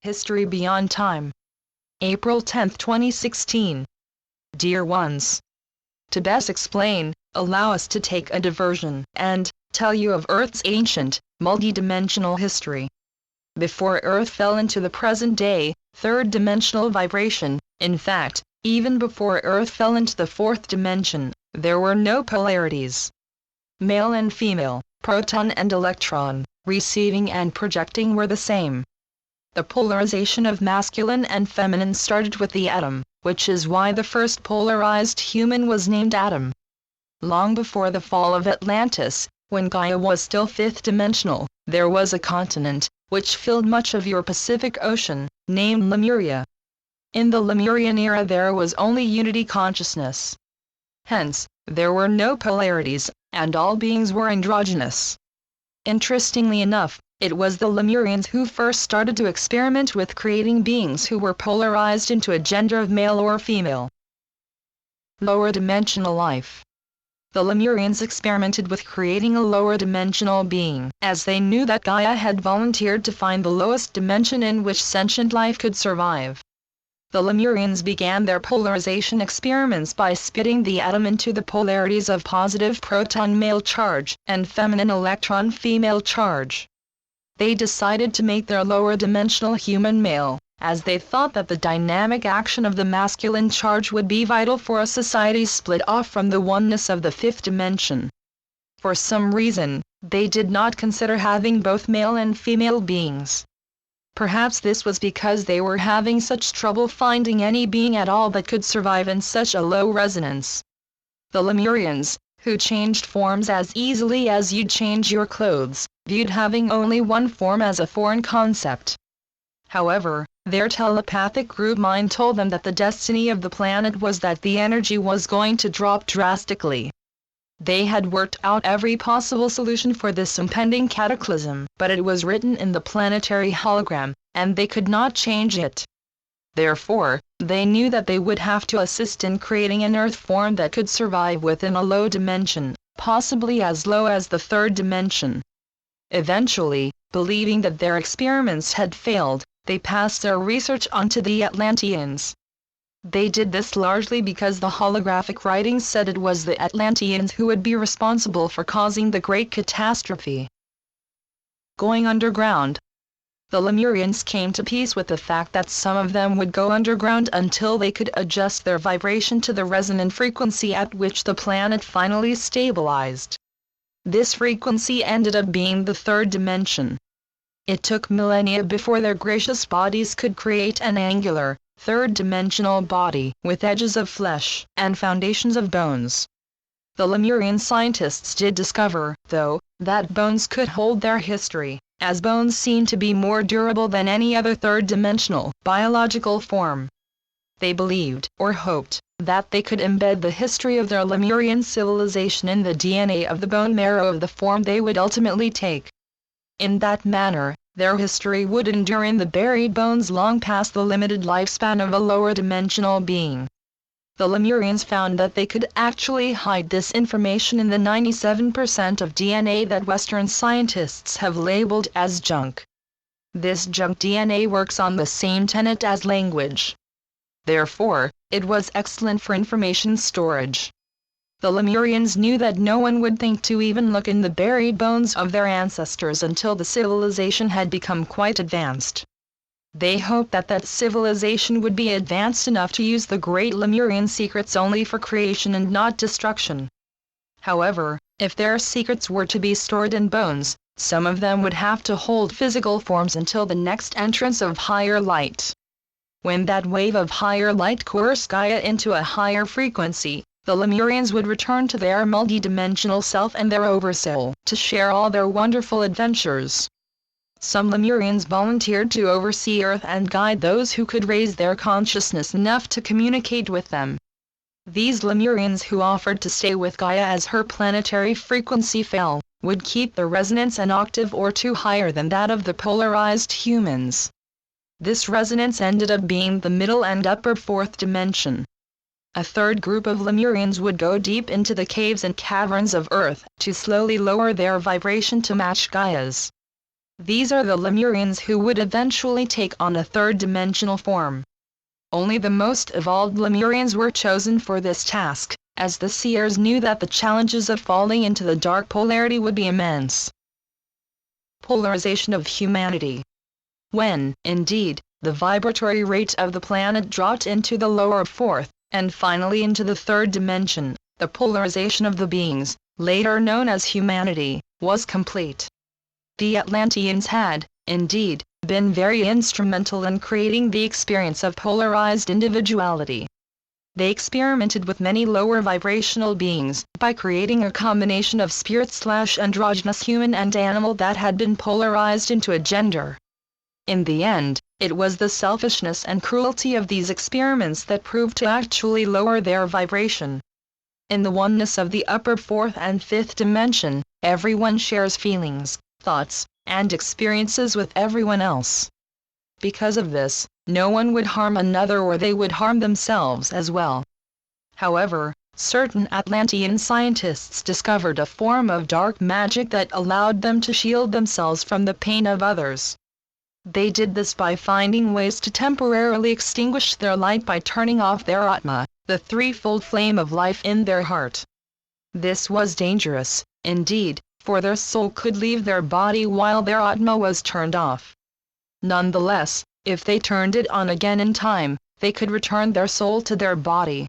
History Beyond Time. April 10, 2016. Dear ones, to best explain, allow us to take a diversion and tell you of Earth's ancient, multi-dimensional history. Before Earth fell into the present-day, third-dimensional vibration, in fact, even before Earth fell into the fourth dimension, there were no polarities. Male and female, proton and electron, receiving and projecting were the same. The polarization of masculine and feminine started with the atom, which is why the first polarized human was named Adam. Long before the fall of Atlantis, when Gaia was still fifth-dimensional, there was a continent, which filled much of your Pacific Ocean, named Lemuria. In the Lemurian era there was only unity consciousness. Hence, there were no polarities, and all beings were androgynous. Interestingly enough, it was the Lemurians who first started to experiment with creating beings who were polarized into a gender of male or female. Lower dimensional life. The Lemurians experimented with creating a lower dimensional being, as they knew that Gaia had volunteered to find the lowest dimension in which sentient life could survive. The Lemurians began their polarization experiments by splitting the atom into the polarities of positive proton male charge and feminine electron female charge. They decided to make their lower dimensional human male, as they thought that the dynamic action of the masculine charge would be vital for a society split off from the oneness of the fifth dimension. For some reason, they did not consider having both male and female beings. Perhaps this was because they were having such trouble finding any being at all that could survive in such a low resonance. The Lemurians, who changed forms as easily as you'd change your clothes, viewed having only one form as a foreign concept. However, their telepathic group mind told them that the destiny of the planet was that the energy was going to drop drastically. They had worked out every possible solution for this impending cataclysm, but it was written in the planetary hologram, and they could not change it. Therefore, they knew that they would have to assist in creating an Earth form that could survive within a low dimension, possibly as low as the third dimension. Eventually, believing that their experiments had failed, they passed their research on to the Atlanteans. They did this largely because the holographic writings said it was the Atlanteans who would be responsible for causing the great catastrophe. Going underground. The Lemurians came to peace with the fact that some of them would go underground until they could adjust their vibration to the resonant frequency at which the planet finally stabilized. This frequency ended up being the third dimension. It took millennia before their gracious bodies could create an angular, third-dimensional body with edges of flesh and foundations of bones. The Lemurian scientists did discover, though, that bones could hold their history, as bones seem to be more durable than any other third-dimensional biological form. They believed, or hoped, that they could embed the history of their Lemurian civilization in the DNA of the bone marrow of the form they would ultimately take. In that manner, their history would endure in the buried bones long past the limited lifespan of a lower dimensional being. The Lemurians found that they could actually hide this information in the 97% of DNA that Western scientists have labeled as junk. This junk DNA works on the same tenet as language. Therefore, it was excellent for information storage. The Lemurians knew that no one would think to even look in the buried bones of their ancestors until the civilization had become quite advanced. They hoped that that civilization would be advanced enough to use the great Lemurian secrets only for creation and not destruction. However, if their secrets were to be stored in bones, some of them would have to hold physical forms until the next entrance of higher light. When that wave of higher light coerced Gaia into a higher frequency, the Lemurians would return to their multidimensional self and their oversoul to share all their wonderful adventures. Some Lemurians volunteered to oversee Earth and guide those who could raise their consciousness enough to communicate with them. These Lemurians who offered to stay with Gaia as her planetary frequency fell, would keep the resonance an octave or two higher than that of the polarized humans. This resonance ended up being the middle and upper fourth dimension. A third group of Lemurians would go deep into the caves and caverns of Earth to slowly lower their vibration to match Gaia's. These are the Lemurians who would eventually take on a third-dimensional form. Only the most evolved Lemurians were chosen for this task, as the seers knew that the challenges of falling into the dark polarity would be immense. Polarization of humanity. When, indeed, the vibratory rate of the planet dropped into the lower fourth, and finally into the third dimension, the polarization of the beings, later known as humanity, was complete. The Atlanteans had, indeed, been very instrumental in creating the experience of polarized individuality. They experimented with many lower vibrational beings by creating a combination of spirit/androgynous human and animal that had been polarized into a gender. In the end, it was the selfishness and cruelty of these experiments that proved to actually lower their vibration. In the oneness of the upper fourth and fifth dimension, everyone shares feelings, thoughts, and experiences with everyone else. Because of this, no one would harm another or they would harm themselves as well. However, certain Atlantean scientists discovered a form of dark magic that allowed them to shield themselves from the pain of others. They did this by finding ways to temporarily extinguish their light by turning off their Atma, the threefold flame of life in their heart. This was dangerous, indeed, for their soul could leave their body while their Atma was turned off. Nonetheless, if they turned it on again in time, they could return their soul to their body.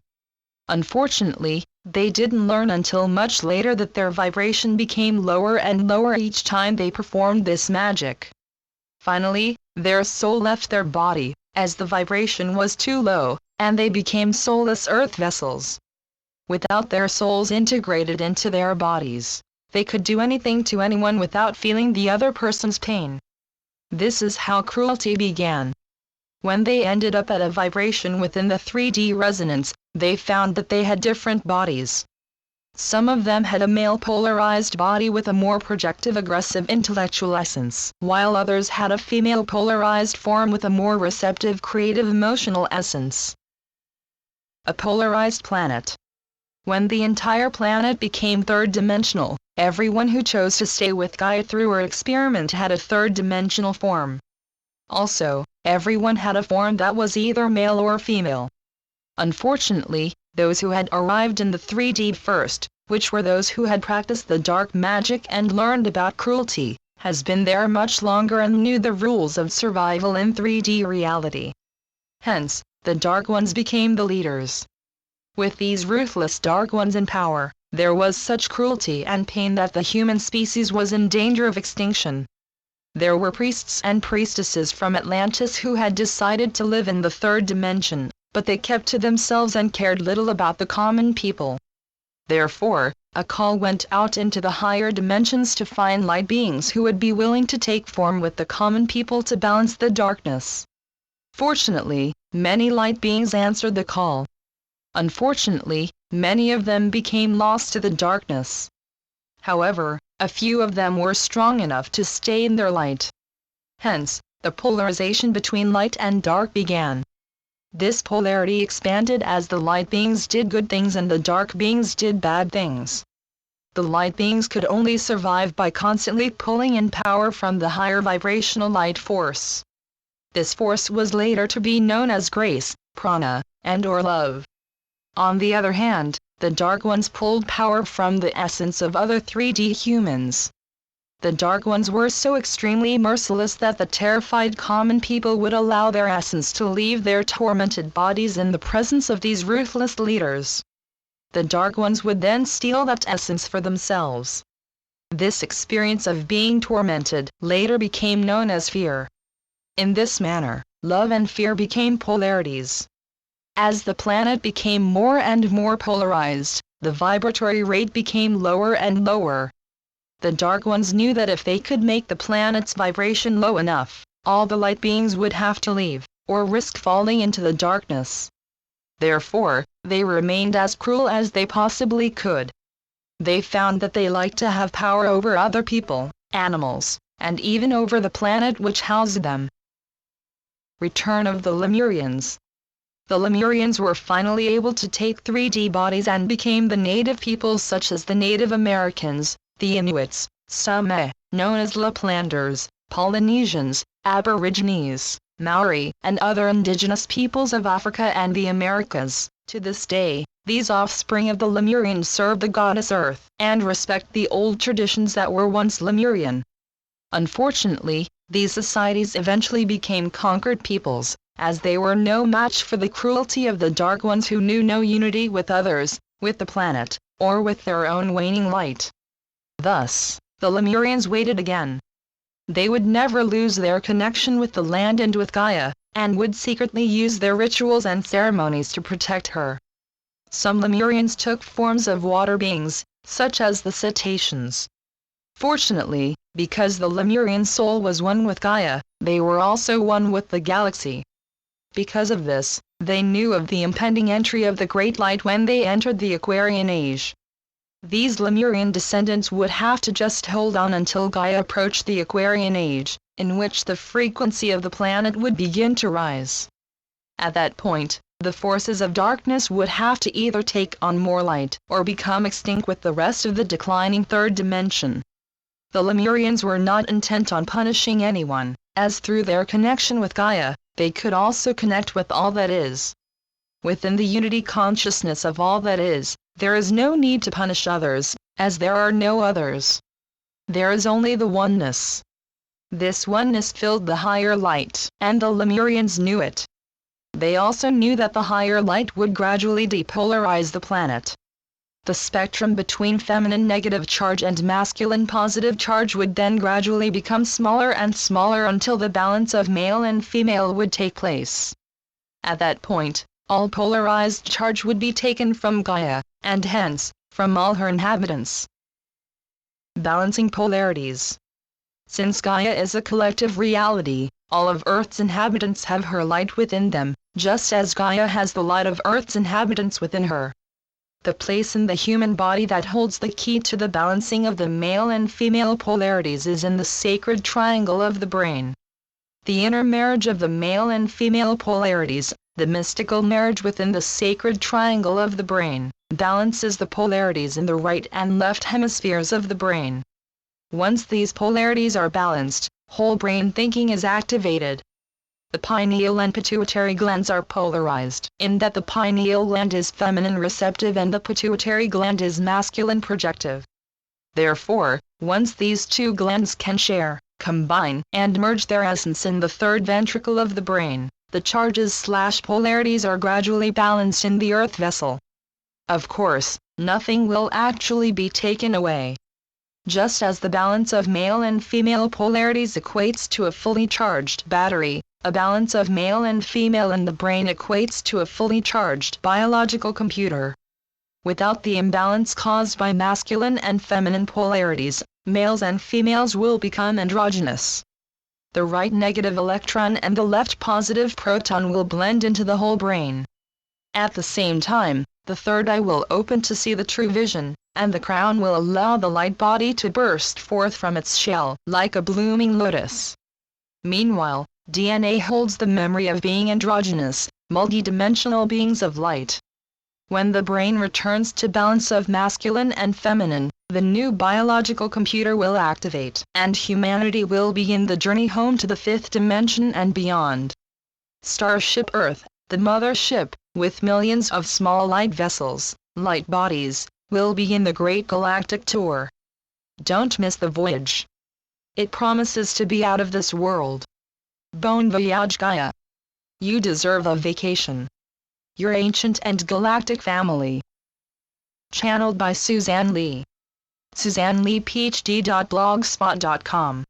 Unfortunately, they didn't learn until much later that their vibration became lower and lower each time they performed this magic. Finally, their soul left their body, as the vibration was too low, and they became soulless earth vessels. Without their souls integrated into their bodies, they could do anything to anyone without feeling the other person's pain. This is how cruelty began. When they ended up at a vibration within the 3D resonance, they found that they had different bodies. Some of them had a male polarized body with a more projective aggressive intellectual essence, while others had a female polarized form with a more receptive creative emotional essence. A polarized planet. When the entire planet became third-dimensional, everyone who chose to stay with Gaia through her experiment had a third-dimensional form. Also, everyone had a form that was either male or female. Unfortunately, those who had arrived in the 3D first, which were those who had practiced the dark magic and learned about cruelty, has been there much longer and knew the rules of survival in 3D reality. Hence, the Dark Ones became the leaders. With these ruthless Dark Ones in power, there was such cruelty and pain that the human species was in danger of extinction. There were priests and priestesses from Atlantis who had decided to live in the third dimension, but they kept to themselves and cared little about the common people. Therefore, a call went out into the higher dimensions to find light beings who would be willing to take form with the common people to balance the darkness. Fortunately, many light beings answered the call. Unfortunately, many of them became lost to the darkness. However, a few of them were strong enough to stay in their light. Hence, the polarization between light and dark began. This polarity expanded as the light beings did good things and the dark beings did bad things. The light beings could only survive by constantly pulling in power from the higher vibrational light force. This force was later to be known as grace, prana, and/or love. On the other hand, the Dark Ones pulled power from the essence of other 3D humans. The Dark Ones were so extremely merciless that the terrified common people would allow their essence to leave their tormented bodies in the presence of these ruthless leaders. The Dark Ones would then steal that essence for themselves. This experience of being tormented later became known as fear. In this manner, love and fear became polarities. As the planet became more and more polarized, the vibratory rate became lower and lower. The Dark Ones knew that if they could make the planet's vibration low enough, all the light beings would have to leave, or risk falling into the darkness. Therefore, they remained as cruel as they possibly could. They found that they liked to have power over other people, animals, and even over the planet which housed them. Return of the Lemurians. The Lemurians were finally able to take 3D bodies and became the native peoples such as the Native Americans, the Inuits, some known as Laplanders, Polynesians, Aborigines, Maori, and other indigenous peoples of Africa and the Americas. To this day, these offspring of the Lemurians serve the goddess Earth and respect the old traditions that were once Lemurian. Unfortunately, these societies eventually became conquered peoples, as they were no match for the cruelty of the Dark Ones who knew no unity with others, with the planet, or with their own waning light. Thus, the Lemurians waited again. They would never lose their connection with the land and with Gaia, and would secretly use their rituals and ceremonies to protect her. Some Lemurians took forms of water beings, such as the cetaceans. Fortunately, because the Lemurian soul was one with Gaia, they were also one with the galaxy. Because of this, they knew of the impending entry of the Great Light when they entered the Aquarian Age. These Lemurian descendants would have to just hold on until Gaia approached the Aquarian Age, in which the frequency of the planet would begin to rise. At that point, the forces of darkness would have to either take on more light or become extinct with the rest of the declining third dimension. The Lemurians were not intent on punishing anyone, as through their connection with Gaia, they could also connect with all that is. Within the unity consciousness of all that is, there is no need to punish others, as there are no others. There is only the oneness. This oneness filled the higher light, and the Lemurians knew it. They also knew that the higher light would gradually depolarize the planet. The spectrum between feminine negative charge and masculine positive charge would then gradually become smaller and smaller until the balance of male and female would take place. At that point, all polarized charge would be taken from Gaia, and hence, from all her inhabitants. Balancing polarities. Since Gaia is a collective reality, all of Earth's inhabitants have her light within them, just as Gaia has the light of Earth's inhabitants within her. The place in the human body that holds the key to the balancing of the male and female polarities is in the sacred triangle of the brain. The inner marriage of the male and female polarities, the mystical marriage within the sacred triangle of the brain, balances the polarities in the right and left hemispheres of the brain. Once these polarities are balanced, whole brain thinking is activated. The pineal and pituitary glands are polarized, in that the pineal gland is feminine receptive and the pituitary gland is masculine projective. Therefore, once these two glands can share, combine, and merge their essence in the third ventricle of the brain, the charges/polarities are gradually balanced in the earth vessel. Of course, nothing will actually be taken away. Just as the balance of male and female polarities equates to a fully charged battery, a balance of male and female in the brain equates to a fully charged biological computer. Without the imbalance caused by masculine and feminine polarities, males and females will become androgynous. The right negative electron and the left positive proton will blend into the whole brain. At the same time, the third eye will open to see the true vision, and the crown will allow the light body to burst forth from its shell, like a blooming lotus. Meanwhile, DNA holds the memory of being androgynous, multidimensional beings of light. When the brain returns to balance of masculine and feminine, the new biological computer will activate, and humanity will begin the journey home to the fifth dimension and beyond. Starship Earth, the mothership, with millions of small light vessels, light bodies, will begin the great galactic tour. Don't miss the voyage. It promises to be out of this world. Bon voyage Gaia. You deserve a vacation. Your ancient and galactic family. Channeled by Suzanne Lee. SuzanneLeePhD.blogspot.com